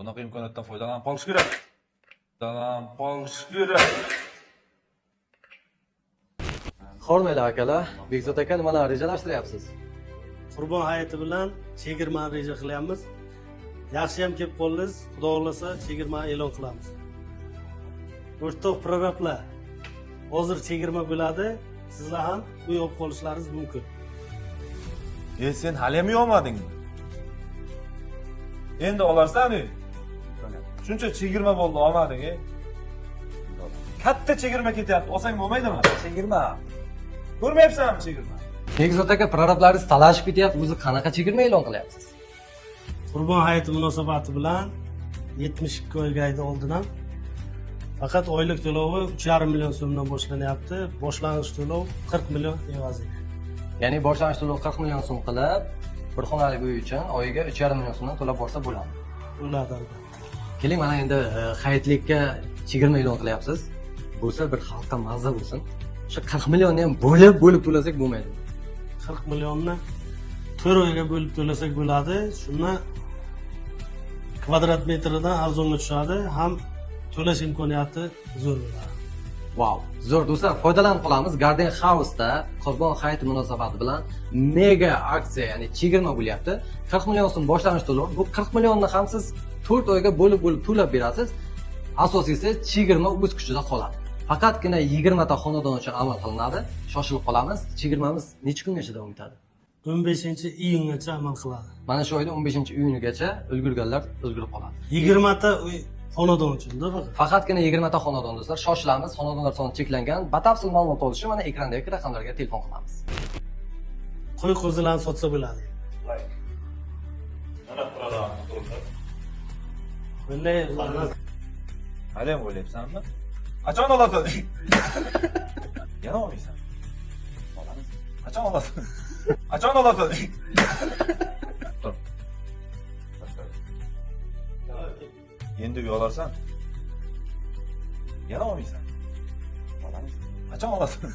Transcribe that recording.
Bunaqa imkoniyatdan foydalanib qolish kerak. Foydalanib qolish kerak. Hormayli akalar, Bekzod aka nimalarni rejalashtiryapsiz? Qurbon hayiti bilan chegirmani reja qilyapmiz. Yaxshiyam kelib qoldingiz. Xudo xolasa chegirmani e'lon qilamiz. O'rtoq prorablar, hozir chegirma bo'ladi. Sizlar ham uy olib qolishlaringiz mumkin. Sen hali ham yo'qmadingmi? Endi olarsan-ku. Shuncha chegirma bo'ldi, olmading, Katta chegirma ketyapti. Olsang bo'lmaydimi? Chegirma. Ko'rmayapsanmi chegirma? Bekzod aka, prorablaringiz talashib ketyapti. O'zi qanaqa chegirma e'lon qilyapsiz? Qurbon hayiti munosabati bilan 72 oyga oldindan faqat oylik to'lovi 3,5 million so'mdan boshlanyapti. Boshlang'ich to'lov 40 million evaziga. Ya'ni boshlang'ich to'lov 40 million so'm qilib, bir xonali uy uchun oyiga 3,5 million so'mdan to'lab borsa bo'ladi. Bo'ladi albatta. Keling, mana endi hayitlikka chegirma e'lon qilyapsiz. Bo'lsa bir xalqqa mazza bo'lsin. O'sha 40 millionni ham bo'lib to'lasak bo'lmaydi. 40 millionni 4 oyga bo'lib to'lasak bo'ladi. Shundan kvadrat metridan arzonga tushadi, ham to'lash imkoniyati zo'r bo'ladi. Wow, zo'r do'stlar, foydalanib qolamiz. Garden House'da Qurbon hayiti munosabati bilan mega aksiya, ya'ni chegirma bo'lyapti. 40 million so'm boshlang'ich to'lov. Bu 40 millionni ham siz 4 oyga bo'lib to'lab berasiz. Asosiysi chegirma o'z kuchida qoladi. Faqatgina 20 ta xonadon uchun amal qilinadi. Shoshilib qolamiz. Chegirmamiz necha kungacha davom etadi? 15-iyungacha amal qiladi. Mana shu oyda 15-iyunigacha ulgurganlar ulgurib qoladi. 20 ta uy xonadon uchun-da faqat. Faqatgina 20 ta xonadon do'stlar. Shoshilamiz. Xonadonlar soni cheklangan. Batafsil ma'lumot olish uchun mana ekrandagi raqamlarga telefon qilamiz. Qo'y qo'zilarni sotsa bo'ladi. Mana qurada. Bunday Hali ham o'ylayapsanmi? Qachon olasan? Yana olmaysan. Olamiz. Qachon olasan? Qachon olasan? Tur. Endi uy olarsan. Yana olmaysan. Olamiz. Qachon olasan?